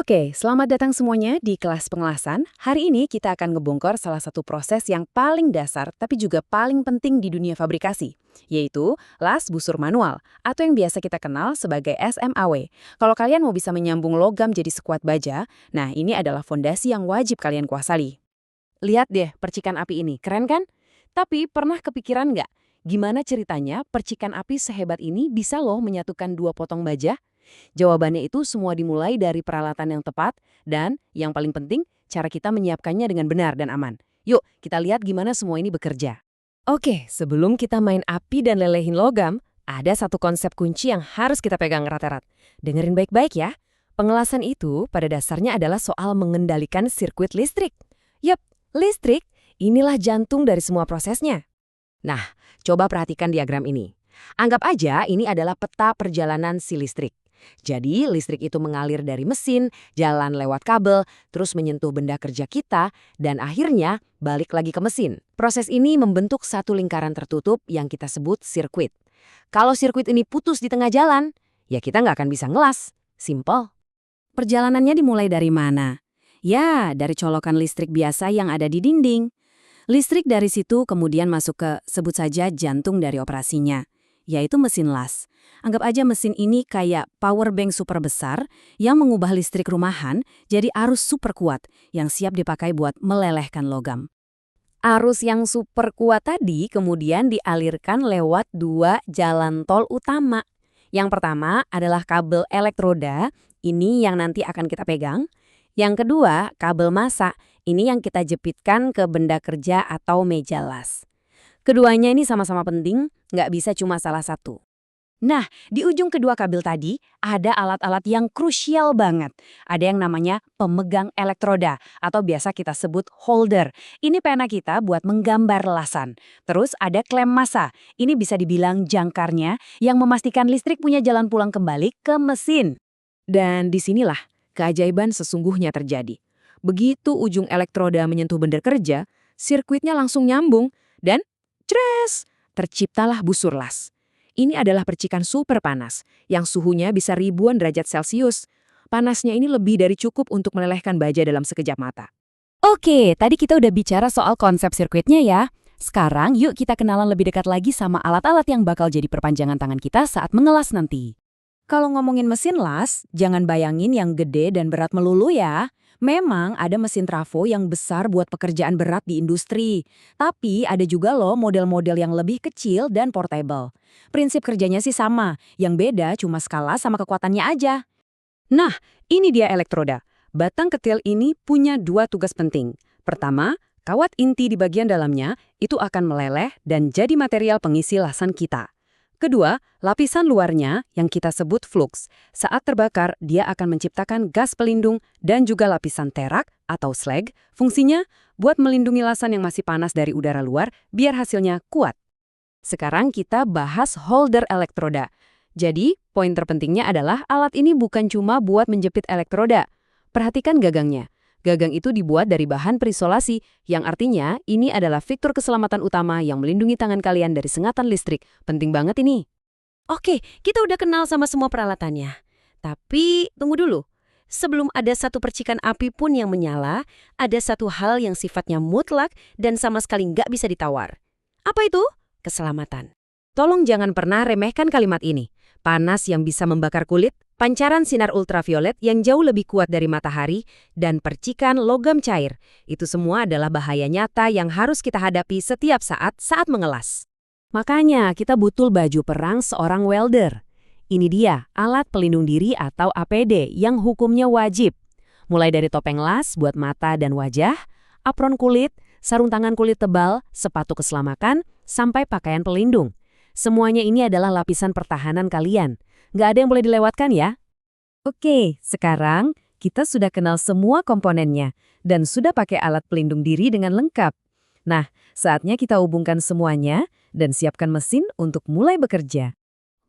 Oke, selamat datang semuanya di kelas pengelasan. Hari ini kita akan ngebongkar salah satu proses yang paling dasar tapi juga paling penting di dunia fabrikasi, yaitu las busur manual, atau yang biasa kita kenal sebagai SMAW. Kalau kalian mau bisa menyambung logam jadi sekuat baja, nah ini adalah fondasi yang wajib kalian kuasai. Lihat deh percikan api ini, keren kan? Tapi pernah kepikiran nggak, gimana ceritanya percikan api sehebat ini bisa loh menyatukan dua potong baja? Jawabannya itu semua dimulai dari peralatan yang tepat dan, yang paling penting, cara kita menyiapkannya dengan benar dan aman. Yuk, kita lihat gimana semua ini bekerja. Oke, sebelum kita main api dan lelehin logam, ada satu konsep kunci yang harus kita pegang erat-erat. Dengerin baik-baik ya. Pengelasan itu pada dasarnya adalah soal mengendalikan sirkuit listrik. Yap, listrik, inilah jantung dari semua prosesnya. Nah, coba perhatikan diagram ini. Anggap aja ini adalah peta perjalanan si listrik. Jadi listrik itu mengalir dari mesin, jalan lewat kabel, terus menyentuh benda kerja kita, dan akhirnya balik lagi ke mesin. Proses ini membentuk satu lingkaran tertutup yang kita sebut sirkuit. Kalau sirkuit ini putus di tengah jalan, ya kita nggak akan bisa ngelas. Simple. Perjalanannya dimulai dari mana? Ya, dari colokan listrik biasa yang ada di dinding. Listrik dari situ kemudian masuk ke, sebut saja jantung dari operasinya, yaitu mesin las. Anggap aja mesin ini kayak power bank super besar yang mengubah listrik rumahan jadi arus super kuat yang siap dipakai buat melelehkan logam. Arus yang super kuat tadi kemudian dialirkan lewat dua jalan tol utama. Yang pertama adalah kabel elektroda, ini yang nanti akan kita pegang. Yang kedua, kabel massa, ini yang kita jepitkan ke benda kerja atau meja las. Keduanya ini sama-sama penting, nggak bisa cuma salah satu. Nah, di ujung kedua kabel tadi ada alat-alat yang krusial banget. Ada yang namanya pemegang elektroda atau biasa kita sebut holder. Ini pena kita buat menggambar lasan. Terus ada klem massa. Ini bisa dibilang jangkarnya yang memastikan listrik punya jalan pulang kembali ke mesin. Dan disinilah keajaiban sesungguhnya terjadi. Begitu ujung elektroda menyentuh benda kerja, sirkuitnya langsung nyambung dan cres, terciptalah busur las. Ini adalah percikan super panas, yang suhunya bisa ribuan derajat Celcius. Panasnya ini lebih dari cukup untuk melelehkan baja dalam sekejap mata. Oke, tadi kita udah bicara soal konsep sirkuitnya ya. Sekarang yuk kita kenalan lebih dekat lagi sama alat-alat yang bakal jadi perpanjangan tangan kita saat mengelas nanti. Kalau ngomongin mesin las, jangan bayangin yang gede dan berat melulu ya. Memang ada mesin trafo yang besar buat pekerjaan berat di industri. Tapi ada juga loh model-model yang lebih kecil dan portable. Prinsip kerjanya sih sama, yang beda cuma skala sama kekuatannya aja. Nah, ini dia elektroda. Batang ketil ini punya dua tugas penting. Pertama, kawat inti di bagian dalamnya itu akan meleleh dan jadi material pengisi lasan kita. Kedua, lapisan luarnya yang kita sebut flux. Saat terbakar, dia akan menciptakan gas pelindung dan juga lapisan terak atau slag. Fungsinya buat melindungi lasan yang masih panas dari udara luar biar hasilnya kuat. Sekarang kita bahas holder elektroda. Jadi, poin terpentingnya adalah alat ini bukan cuma buat menjepit elektroda. Perhatikan gagangnya. Gagang itu dibuat dari bahan perisolasi, yang artinya ini adalah fitur keselamatan utama yang melindungi tangan kalian dari sengatan listrik. Penting banget ini. Oke, kita udah kenal sama semua peralatannya. Tapi, tunggu dulu. Sebelum ada satu percikan api pun yang menyala, ada satu hal yang sifatnya mutlak dan sama sekali nggak bisa ditawar. Apa itu? Keselamatan. Tolong jangan pernah remehkan kalimat ini. Panas yang bisa membakar kulit, pancaran sinar ultraviolet yang jauh lebih kuat dari matahari, dan percikan logam cair. Itu semua adalah bahaya nyata yang harus kita hadapi setiap saat mengelas. Makanya kita butuh baju perang seorang welder. Ini dia alat pelindung diri atau APD yang hukumnya wajib. Mulai dari topeng las buat mata dan wajah, apron kulit, sarung tangan kulit tebal, sepatu keselamatan, sampai pakaian pelindung. Semuanya ini adalah lapisan pertahanan kalian. Nggak ada yang boleh dilewatkan ya. Oke, sekarang kita sudah kenal semua komponennya dan sudah pakai alat pelindung diri dengan lengkap. Nah, saatnya kita hubungkan semuanya dan siapkan mesin untuk mulai bekerja.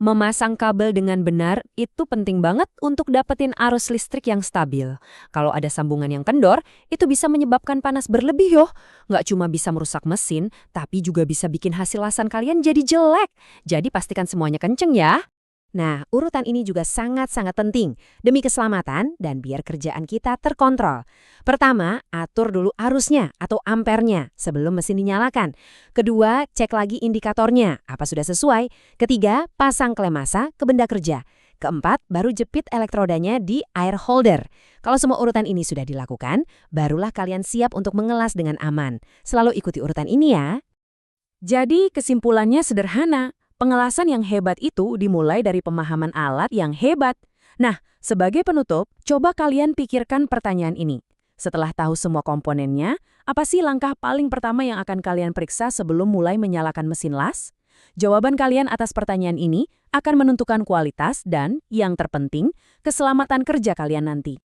Memasang kabel dengan benar itu penting banget untuk dapetin arus listrik yang stabil. Kalau ada sambungan yang kendor, itu bisa menyebabkan panas berlebih yoh. Nggak cuma bisa merusak mesin, tapi juga bisa bikin hasil lasan kalian jadi jelek. Jadi pastikan semuanya kenceng ya. Nah, urutan ini juga sangat-sangat penting demi keselamatan dan biar kerjaan kita terkontrol. Pertama, atur dulu arusnya atau ampernya sebelum mesin dinyalakan. Kedua, cek lagi indikatornya, apa sudah sesuai. Ketiga, pasang klem massa ke benda kerja. Keempat, baru jepit elektrodanya di air holder. Kalau semua urutan ini sudah dilakukan, barulah kalian siap untuk mengelas dengan aman. Selalu ikuti urutan ini ya. Jadi kesimpulannya sederhana. Pengelasan yang hebat itu dimulai dari pemahaman alat yang hebat. Nah, sebagai penutup, coba kalian pikirkan pertanyaan ini. Setelah tahu semua komponennya, apa sih langkah paling pertama yang akan kalian periksa sebelum mulai menyalakan mesin las? Jawaban kalian atas pertanyaan ini akan menentukan kualitas dan, yang terpenting, keselamatan kerja kalian nanti.